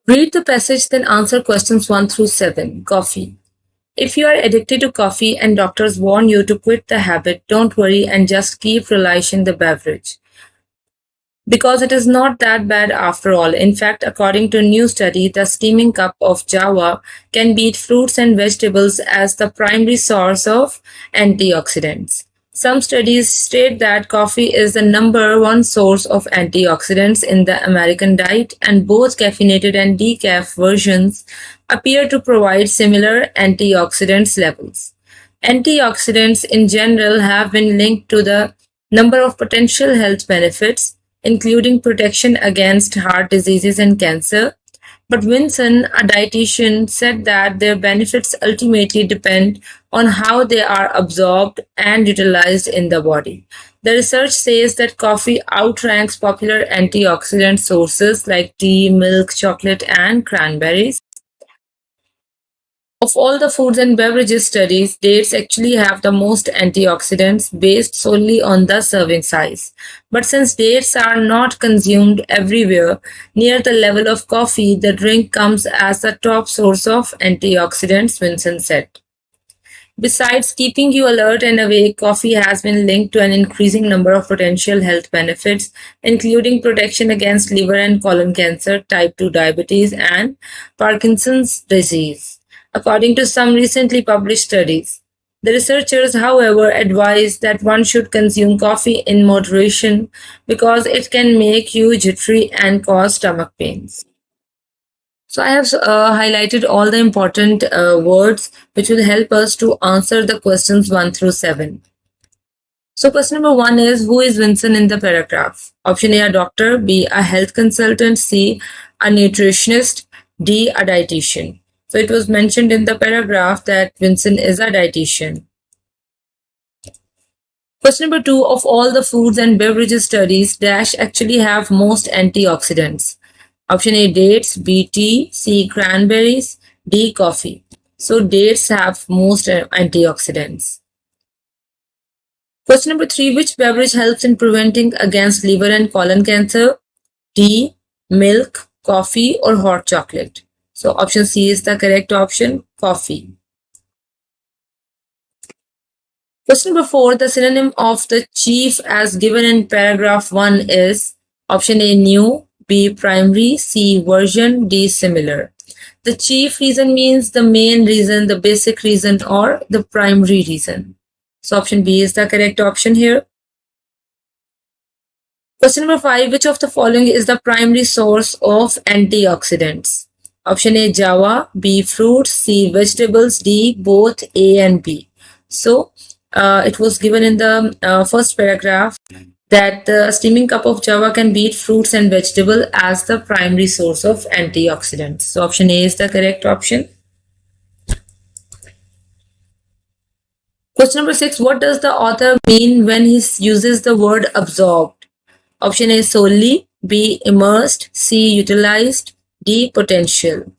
Read the passage, then answer questions 1 through 7. Coffee. If you are addicted to coffee and doctors warn you to quit the habit, don't worry and just keep relishing the beverage. Because it is not that bad after all. In fact, according to a new study, the steaming cup of java can beat fruits and vegetables as the primary source of antioxidants. Some studies state that coffee is the number one source of antioxidants in the American diet, and both caffeinated and decaf versions appear to provide similar antioxidants levels. Antioxidants in general have been linked to the number of potential health benefits, including protection against heart diseases and cancer. But Vinson, a dietitian, said that their benefits ultimately depend on how they are absorbed and utilized in the body. The research says that coffee outranks popular antioxidant sources like tea, milk, chocolate, and cranberries. Of all the foods and beverages studies, dates actually have the most antioxidants based solely on the serving size. But since dates are not consumed everywhere near the level of coffee, the drink comes as the top source of antioxidants, Vincent said. Besides keeping you alert and awake, coffee has been linked to an increasing number of potential health benefits, including protection against liver and colon cancer, type 2 diabetes, and Parkinson's disease. According to some recently published studies, the researchers, however, advise that one should consume coffee in moderation because it can make you jittery and cause stomach pains. So I have highlighted all the important words which will help us to answer the questions 1 through 7. So question number 1 is, who is Vincent in the paragraph? Option A, a doctor, B, a health consultant, C, a nutritionist, D, a dietitian. So it was mentioned in the paragraph that Vincent is a dietitian. Question number 2, of all the foods and beverages studies, dash actually have most antioxidants. Option A, dates, B, tea, C, cranberries, D, coffee. So dates have most antioxidants. Question number 3, which beverage helps in preventing against liver and colon cancer? D, milk, coffee, or hot chocolate. So option C is the correct option, coffee. Question number 4, the synonym of the chief as given in paragraph 1 is option A, new, B, primary, C, version, D, similar. The chief reason means the main reason, the basic reason, or the primary reason. So option B is the correct option here. Question number 5, which of the following is the primary source of antioxidants? Option A, java, B, fruits, C, vegetables, D, both A and B. So it was given in the first paragraph that the steaming cup of java can beat fruits and vegetable as the primary source of antioxidants. So option A is the correct option. Question number 6, what does the author mean when he uses the word absorbed? Option A, solely, B, immersed, C, utilized, D, potential.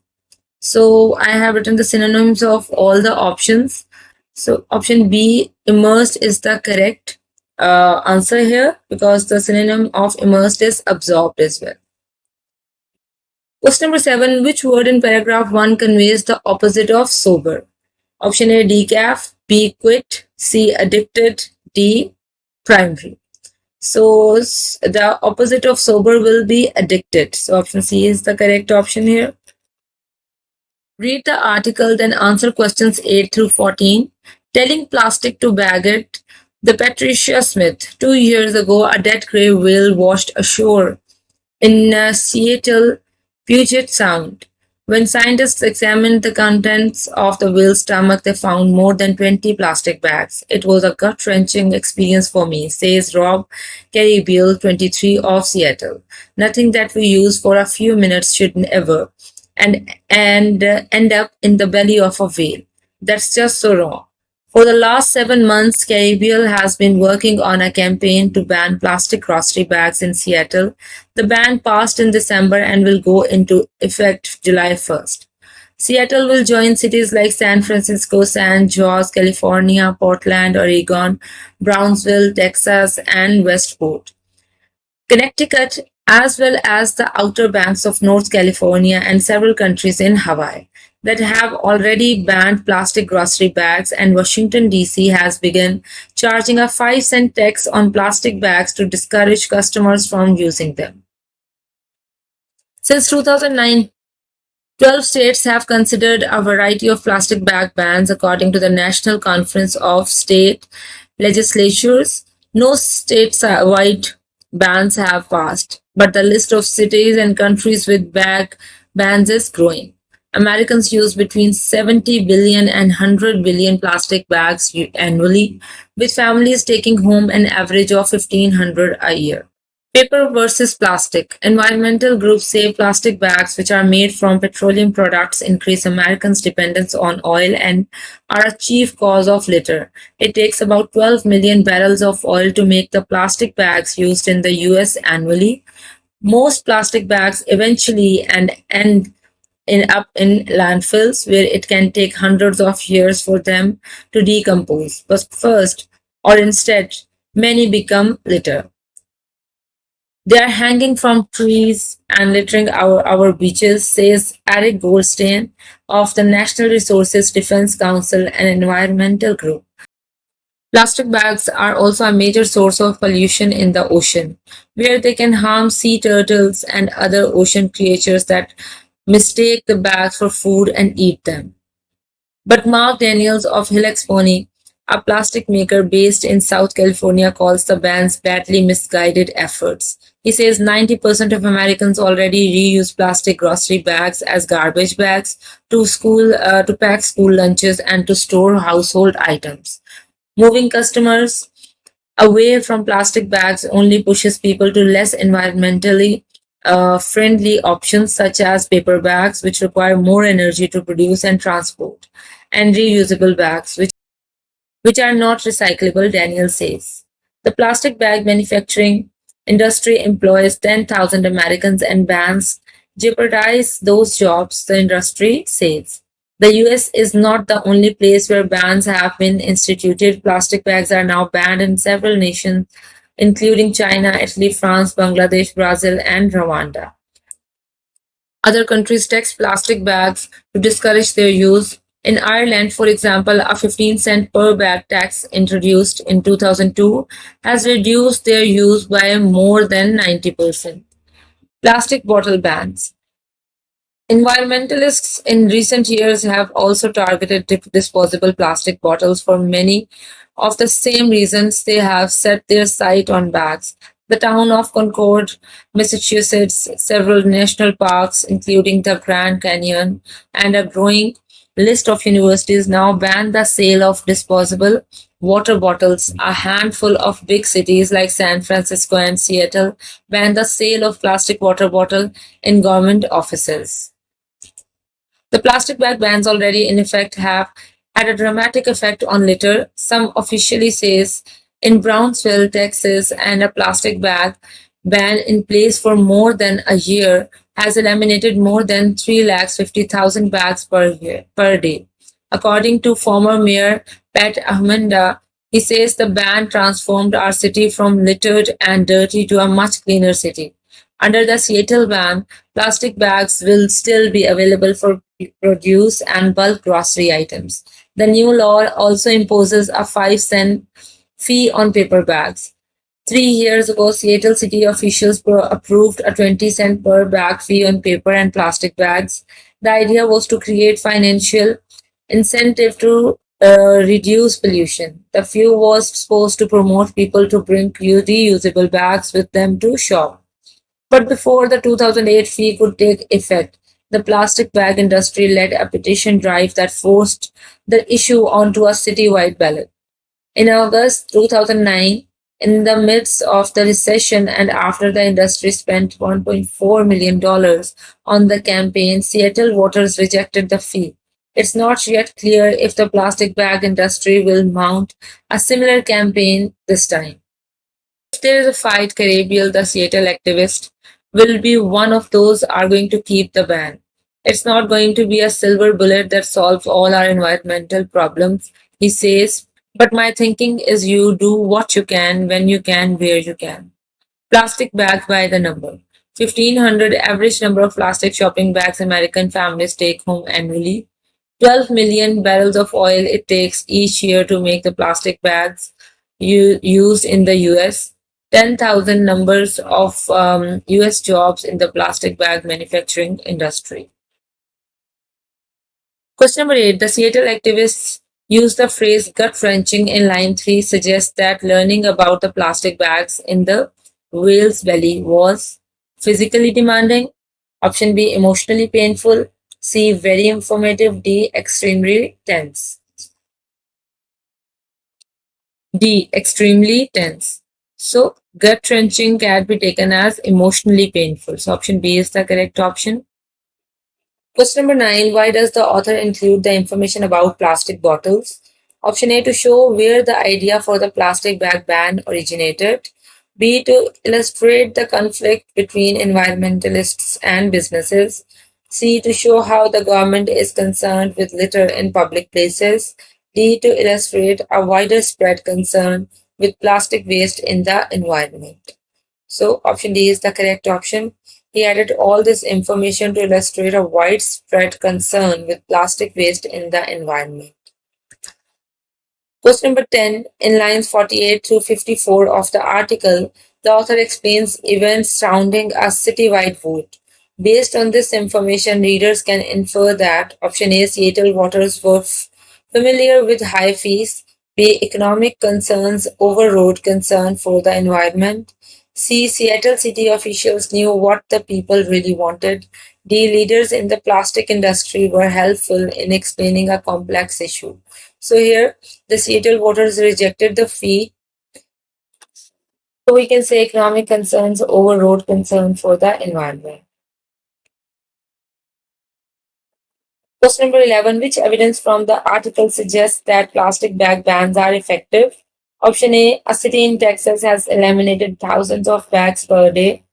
So I have written the synonyms of all the options. So option B, immersed, is the correct answer here because the synonym of immersed is absorbed as well. Question number 7, which word in paragraph 1 conveys the opposite of sober? Option A, decaf, B, quit, C, addicted, D, primary. So the opposite of sober will be addicted. So option C is the correct option here. Read the article, then answer questions 8 through 14. Telling plastic to bag it. The Patricia Smith. 2 years ago, a dead gray whale washed ashore in Seattle, Puget Sound. When scientists examined the contents of the whale's stomach, they found more than 20 plastic bags. It was a gut-wrenching experience for me, says Rob Caribbeal, 23, of Seattle. Nothing that we use for a few minutes should ever and end up in the belly of a whale. That's just so wrong. For the last 7 months, Caribbeal has been working on a campaign to ban plastic grocery bags in Seattle. The ban passed in December and will go into effect July 1st. Seattle will join cities like San Francisco, San Jose, California, Portland, Oregon, Brownsville, Texas, and Westport. Connecticut as well as the Outer Banks of North California and several countries in Hawaii that have already banned plastic grocery bags, and Washington DC has begun charging a 5-cent tax on plastic bags to discourage customers from using them. Since 2009, 12 states have considered a variety of plastic bag bans according to the National Conference of State Legislatures. No statewide bans have passed, but the list of cities and countries with bag bans is growing. Americans use between 70 billion and 100 billion plastic bags annually, with families taking home an average of 1,500 a year. Paper versus plastic. Environmental groups say plastic bags, which are made from petroleum products, increase Americans' dependence on oil and are a chief cause of litter. It takes about 12 million barrels of oil to make the plastic bags used in the US annually. Most plastic bags eventually end up in landfills, where it can take hundreds of years for them to decompose. But first, or instead, many become litter. They are hanging from trees and littering our beaches, says Eric Goldstein of the National Resources Defense Council, an environmental group. Plastic bags are also a major source of pollution in the ocean, where they can harm sea turtles and other ocean creatures that mistake the bags for food and eat them. But Mark Daniels of Helix Pony, a plastic maker based in South California, calls the ban's badly misguided efforts. He says 90% of Americans already reuse plastic grocery bags as garbage bags to pack school lunches and to store household items. Moving customers away from plastic bags only pushes people to less environmentally friendly options such as paper bags, which require more energy to produce and transport, and reusable bags, which are not recyclable, Daniel says. The plastic bag manufacturing industry employs 10,000 Americans, and bans jeopardize those jobs, the industry says. The US is not the only place where bans have been instituted. Plastic bags are now banned in several nations, including China, Italy, France, Bangladesh, Brazil, and Rwanda. Other countries tax plastic bags to discourage their use. In Ireland, for example, a 15-cent per bag tax introduced in 2002 has reduced their use by more than 90%. Plastic bottle bans. Environmentalists in recent years have also targeted disposable plastic bottles for many of the same reasons they have set their sight on bags. The town of Concord, Massachusetts, several national parks, including the Grand Canyon, and a growing list of universities now ban the sale of disposable water bottles. A handful of big cities like San Francisco and Seattle ban the sale of plastic water bottle in government offices. The plastic bag bans already in effect have had a dramatic effect on litter. Some officially says in Brownsville, Texas, and a plastic bag ban in place for more than a year has eliminated more than 350,000 bags per day. According to former Mayor Pat Ahmenda, he says the ban transformed our city from littered and dirty to a much cleaner city. Under the Seattle ban, plastic bags will still be available for produce and bulk grocery items. The new law also imposes a 5-cent fee on paper bags. 3 years ago, Seattle city officials approved a 20-cent per bag fee on paper and plastic bags. The idea was to create financial incentive to reduce pollution. The fee was supposed to promote people to bring reusable bags with them to shop. But before the 2008 fee could take effect, the plastic bag industry led a petition drive that forced the issue onto a citywide ballot. In August 2009, in the midst of the recession and after the industry spent $1.4 million on the campaign, Seattle voters rejected the fee. It's not yet clear if the plastic bag industry will mount a similar campaign this time. If there is a fight, Carabiel, the Seattle activist, will be one of those arguing to keep the ban. It's not going to be a silver bullet that solves all our environmental problems, he says, but my thinking is you do what you can, when you can, where you can. Plastic bags by the number. 1,500 average number of plastic shopping bags American families take home annually. 12 million barrels of oil it takes each year to make the plastic bags used in the US. 10,000 numbers of US jobs in the plastic bag manufacturing industry. Question number 8. The Seattle activists use the phrase gut wrenching in line 3 suggests that learning about the plastic bags in the whale's belly was physically demanding. Option B, emotionally painful. C, very informative. D, extremely tense. D, extremely tense. So, gut wrenching can be taken as emotionally painful. So, option B is the correct option. Question number 9. Why does the author include the information about plastic bottles? Option A, to show where the idea for the plastic bag ban originated. B, to illustrate the conflict between environmentalists and businesses. C, to show how the government is concerned with litter in public places. D, to illustrate a wider spread concern with plastic waste in the environment. So option D is the correct option. He added all this information to illustrate a widespread concern with plastic waste in the environment. Question number 10, in lines 48 through 54 of the article, the author explains events surrounding a citywide vote. Based on this information, readers can infer that option A, Seattle voters were familiar with high fees. B, economic concerns overrode concern for the environment. C, Seattle city officials knew what the people really wanted. D, leaders in the plastic industry were helpful in explaining a complex issue. So here, the Seattle voters rejected the fee. So we can say economic concerns overrode concern for the environment. Question number 11. Which evidence from the article suggests that plastic bag bans are effective? Option A, a city in Texas has eliminated thousands of bags per day.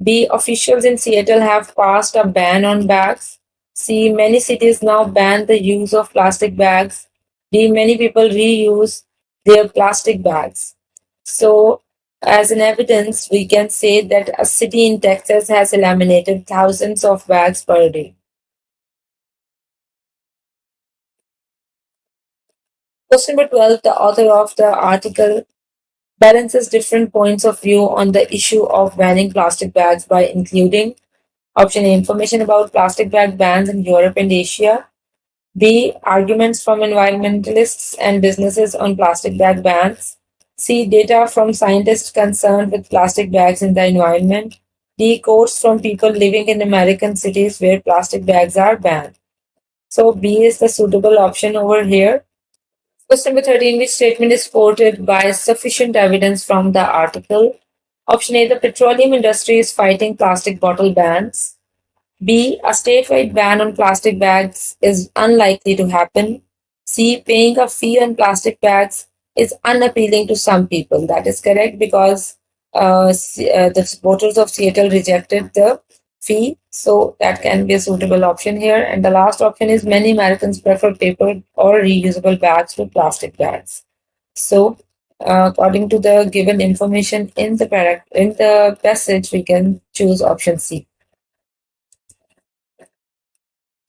B, officials in Seattle have passed a ban on bags. C, many cities now ban the use of plastic bags. D, many people reuse their plastic bags. So, as an evidence, we can say that a city in Texas has eliminated thousands of bags per day. Question number 12. The author of the article balances different points of view on the issue of banning plastic bags by including option A, information about plastic bag bans in Europe and Asia. B, arguments from environmentalists and businesses on plastic bag bans. C, data from scientists concerned with plastic bags in the environment. D, quotes from people living in American cities where plastic bags are banned. So B is the suitable option over here. Question number 13. Which statement is supported by sufficient evidence from the article? Option A, the petroleum industry is fighting plastic bottle bans. B, a statewide ban on plastic bags is unlikely to happen. C, paying a fee on plastic bags is unappealing to some people. That is correct because the supporters of Seattle rejected the fee. So that can be a suitable option here. And the last option is many Americans prefer paper or reusable bags to plastic bags. So according to the given information in the passage, we can choose option C.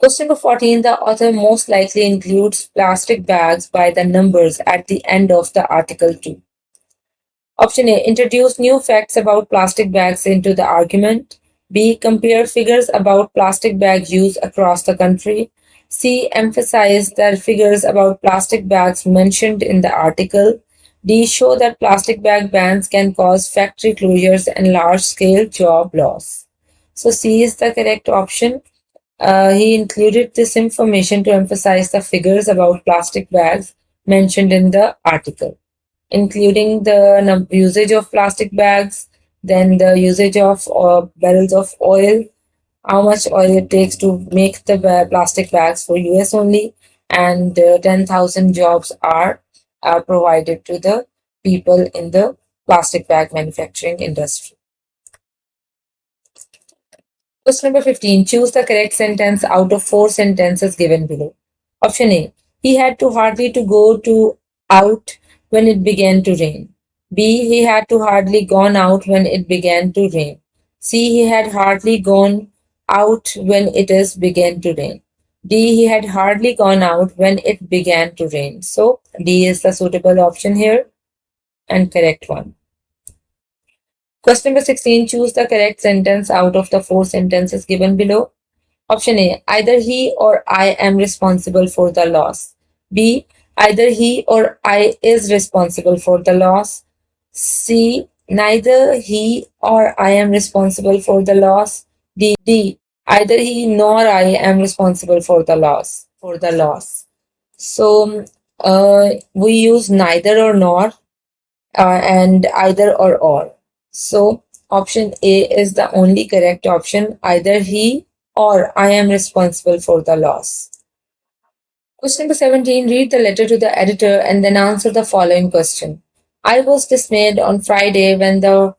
Question number 14. The author most likely includes plastic bags by the numbers at the end of the article too. Option A. Introduce new facts about plastic bags into the argument. B. Compare figures about plastic bag use across the country. C. Emphasize the figures about plastic bags mentioned in the article. D. Show that plastic bag bans can cause factory closures and large-scale job loss. So C is the correct option. He included this information to emphasize the figures about plastic bags mentioned in the article, including the usage of plastic bags, then the usage of barrels of oil, how much oil it takes to make the plastic bags for US only, and 10,000 jobs are provided to the people in the plastic bag manufacturing industry. Question number 15. Choose the correct sentence out of 4 sentences given below. Option A. He had to hardly to go to out when it began to rain. B. He had to hardly gone out when it began to rain. C. He had hardly gone out when it is began to rain. D. He had hardly gone out when it began to rain. So D is the suitable option here and correct one. Question number 16. Choose the correct sentence out of the four sentences given below. Option A. Either he or I am responsible for the loss. B. Either he or I is responsible for the loss. C. Neither he or I am responsible for the loss. D. Either he nor I am responsible for the loss. So we use neither or nor and either or. So option A is the only correct option. Either he or I am responsible for the loss. Question number 17. Read the letter to the editor and then answer the following question. I was dismayed on Friday when the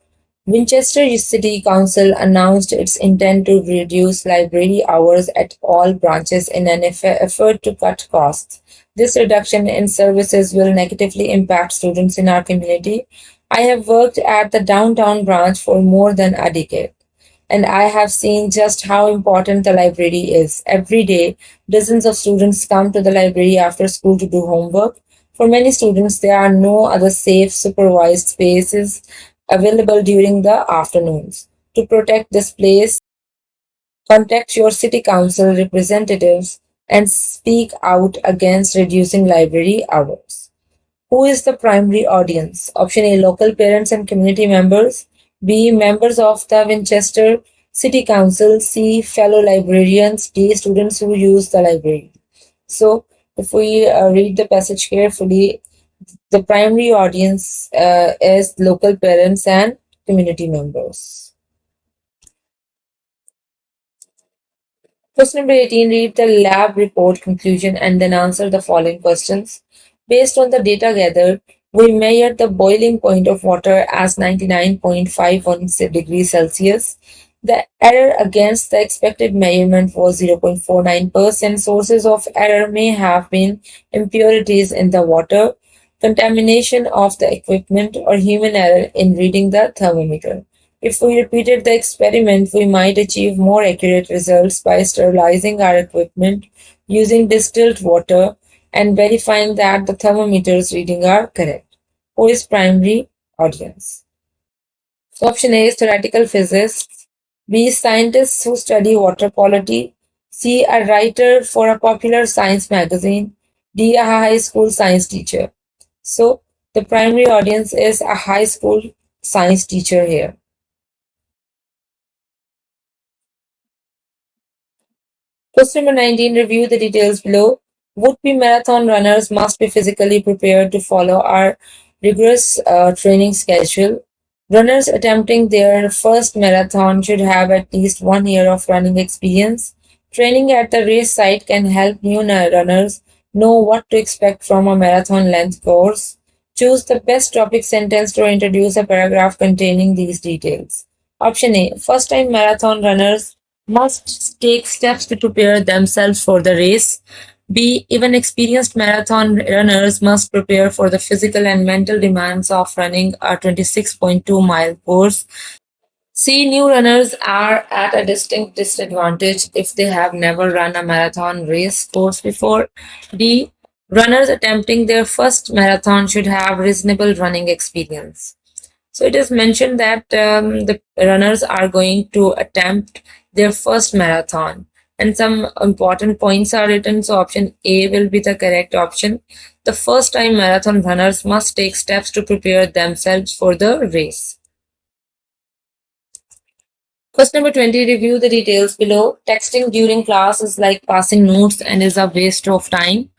Winchester City Council announced its intent to reduce library hours at all branches in an effort to cut costs. This reduction in services will negatively impact students in our community. I have worked at the downtown branch for more than a decade, and I have seen just how important the library is. Every day, dozens of students come to the library after school to do homework. For many students, there are no other safe, supervised spaces available during the afternoons. To protect this place, contact your city council representatives and speak out against reducing library hours. Who is the primary audience? Option A, local parents and community members. B, members of the Winchester City Council. C, fellow librarians. D, students who use the library. So, if we read the passage carefully, the primary audience is local parents and community members. Question number 18. Read the lab report conclusion and then answer the following questions. Based on the data gathered, we measured the boiling point of water as 99.51 degrees Celsius. The error against the expected measurement was 0.49%. Sources of error may have been impurities in the water, contamination of the equipment, or human error in reading the thermometer. If we repeated the experiment, we might achieve more accurate results by sterilizing our equipment, using distilled water, and verifying that the thermometer's readings are correct. Who is primary audience? So option A is theoretical physicists. B, scientists who study water quality. C, a writer for a popular science magazine. D, a high school science teacher. So the primary audience is a high school science teacher here. Question number 19. Review the details below. Would-be marathon runners must be physically prepared to follow our rigorous training schedule. Runners attempting their first marathon should have at least 1 year of running experience. Training at the race site can help new runners know what to expect from a marathon length course. Choose the best topic sentence to introduce a paragraph containing these details. Option A. First time marathon runners must take steps to prepare themselves for the race. B. Even experienced marathon runners must prepare for the physical and mental demands of running a 26.2-mile course. C. New runners are at a distinct disadvantage if they have never run a marathon race course before. D. Runners attempting their first marathon should have reasonable running experience. So it is mentioned that the runners are going to attempt their first marathon, and some important points are written. So option A will be the correct option. The first time marathon runners must take steps to prepare themselves for the race. Question number 20. Review the details below. Texting during class is like passing notes and is a waste of time.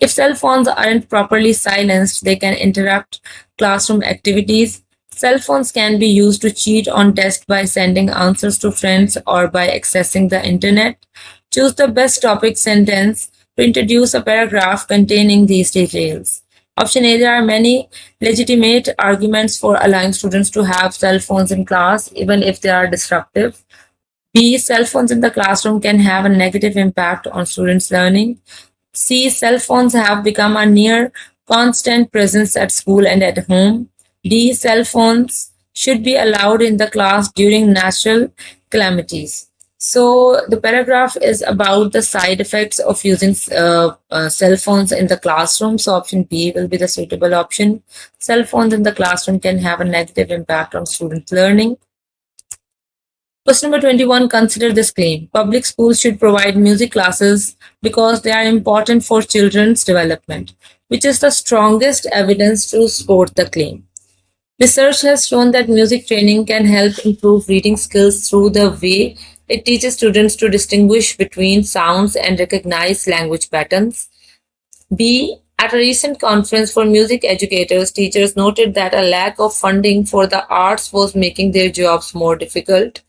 If cell phones aren't properly silenced, they can interrupt classroom activities. Cell phones can be used to cheat on tests by sending answers to friends or by accessing the internet. Choose the best topic sentence to introduce a paragraph containing these details. Option A. There are many legitimate arguments for allowing students to have cell phones in class, even if they are disruptive. B. Cell phones in the classroom can have a negative impact on students' learning. C. Cell phones have become a near constant presence at school and at home. D. Cell phones should be allowed in the class during natural calamities. So the paragraph is about the side effects of using cell phones in the classroom. So option B will be the suitable option. Cell phones in the classroom can have a negative impact on student learning. Question number 21. Consider this claim. Public schools should provide music classes because they are important for children's development, which is the strongest evidence to support the claim. Research has shown that music training can help improve reading skills through the way it teaches students to distinguish between sounds and recognize language patterns. B. At a recent conference for music educators, teachers noted that a lack of funding for the arts was making their jobs more difficult.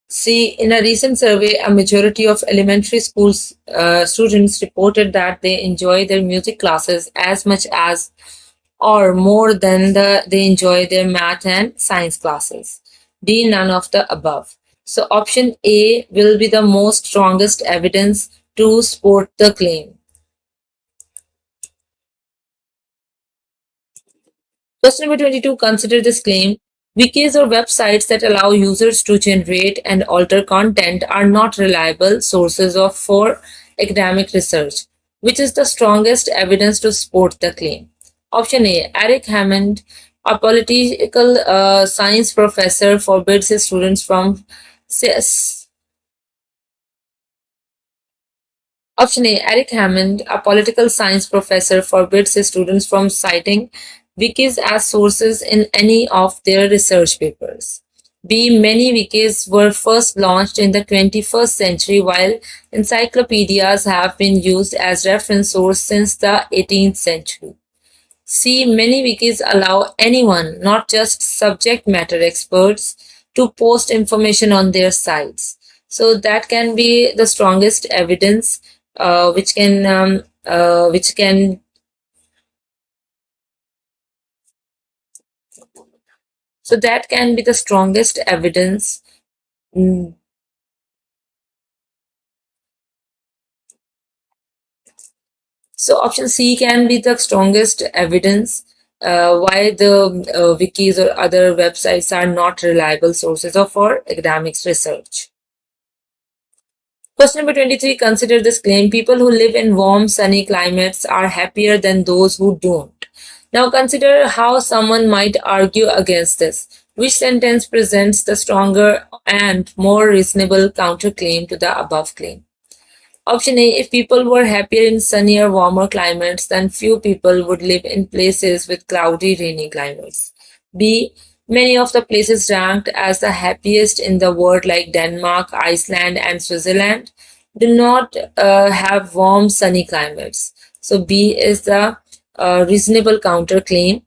C. In a recent survey, a majority of elementary school students reported that they enjoy their music classes as much as or more than they enjoy their math and science classes. D. None of the above. So option A will be the most strongest evidence to support the claim. Question number 22. Consider this claim. Wikis or websites that allow users to generate and alter content are not reliable sources for academic research, which is the strongest evidence to support the claim. Option A. Eric Hammond, a political science professor, forbids his students from Option A. Eric Hammond, a political science professor, forbids his students from citing wikis as sources in any of their research papers. B. Many wikis were first launched in the 21st century, while encyclopedias have been used as reference source since the 18th century. C. Many wikis allow anyone, not just subject matter experts, to post information on their sites. So that can be the strongest evidence, which can so that can be the strongest evidence. Mm, So option C can be the strongest evidence why the wikis or other websites are not reliable sources of our academics research. Question number 23. Consider this claim. People who live in warm, sunny climates are happier than those who don't. Now consider how someone might argue against this. Which sentence presents the stronger and more reasonable counterclaim to the above claim? Option A. If people were happier in sunnier, warmer climates, then few people would live in places with cloudy, rainy climates. B. Many of the places ranked as the happiest in the world, like Denmark, Iceland, and Switzerland, do not have warm, sunny climates. So B is the reasonable counterclaim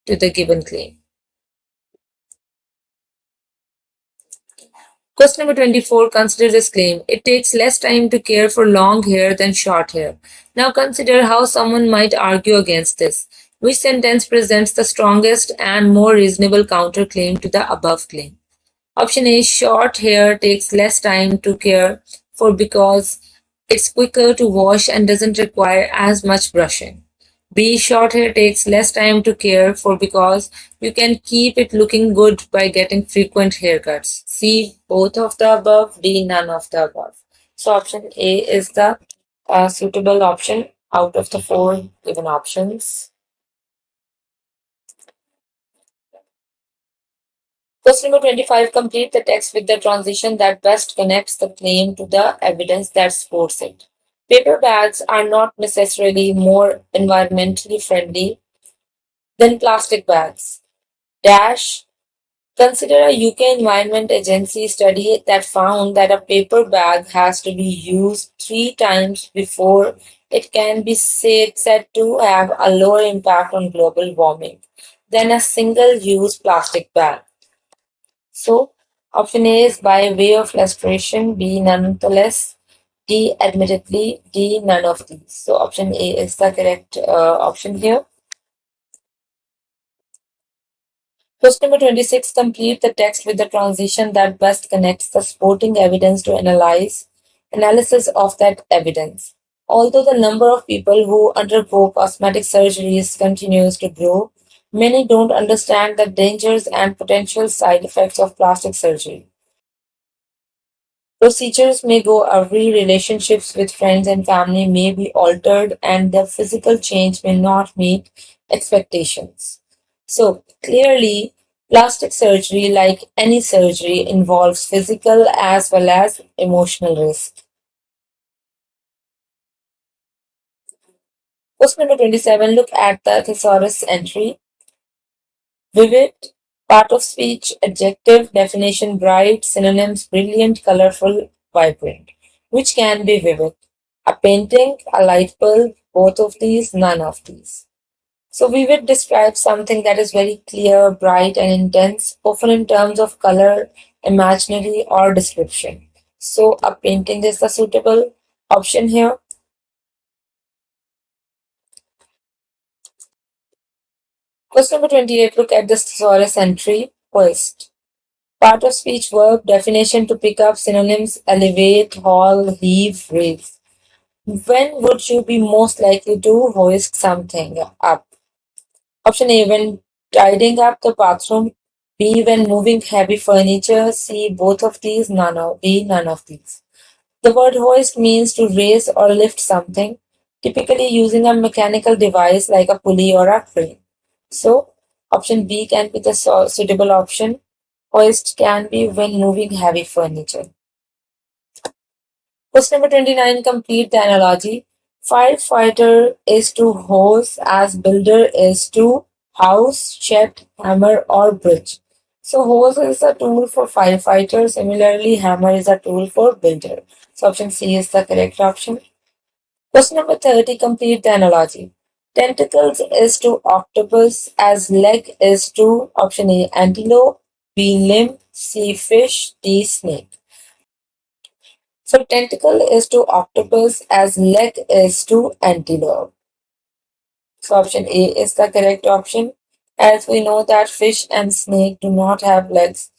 to the given claim. Question number 24. Consider this claim. It takes less time to care for long hair than short hair. Now consider how someone might argue against this. Which sentence presents the strongest and more reasonable counterclaim to the above claim? Option A. Short hair takes less time to care for because it's quicker to wash and doesn't require as much brushing. B. Short hair takes less time to care for because you can keep it looking good by getting frequent haircuts. C. Both of the above. D. None of the above. So option A is the suitable option out of the four given options. Question number 25. Complete the text with the transition that best connects the claim to the evidence that supports it. Paper bags are not necessarily more environmentally friendly than plastic bags. Dash. Consider a UK Environment Agency study that found that a paper bag has to be used 3 times before it can be said to have a lower impact on global warming than a single-use plastic bag. So, option A is by way of illustration, B nonetheless, D admittedly, D none of these. So, option A is the correct option here. Question number 26. Complete the text with the transition that best connects the supporting evidence to analysis of that evidence. Although the number of people who undergo cosmetic surgeries continues to grow, Many don't understand the dangers and potential side effects of plastic surgery. Procedures may go awry, relationships with friends and family may be altered, and the physical change may not meet expectations. So, clearly, plastic surgery, like any surgery, involves physical as well as emotional risk. Question number 27, look at the thesaurus entry. Vivid, part of speech, adjective, definition, bright, synonyms, brilliant, colorful, vibrant. Which can be vivid? A painting, a light bulb, both of these, none of these. So vivid describes something that is very clear, bright, and intense, often in terms of color, imaginary, or description. So a painting is the suitable option here. Question number 28, look at the thesaurus entry, hoist. Part of speech, verb, definition to pick up, synonyms, elevate, haul, heave, raise. When would you be most likely to hoist something up? Option A, when tidying up the bathroom. B, when moving heavy furniture. C, both of these. None of these. The word hoist means to raise or lift something, typically using a mechanical device like a pulley or a crane. So, option B can be the suitable option. Hoist can be when moving heavy furniture. Question number 29, complete the analogy. Firefighter is to hose as builder is to house, shed, hammer, or bridge. So hose is a tool for firefighter. Similarly, hammer is a tool for builder. So option C is the correct option. Question number 30, complete the analogy. Tentacles is to octopus as leg is to option A antelope, B limb, C fish, D snake. So tentacle is to octopus as leg is to antelope. So option A is the correct option. As we know that fish and snake do not have legs,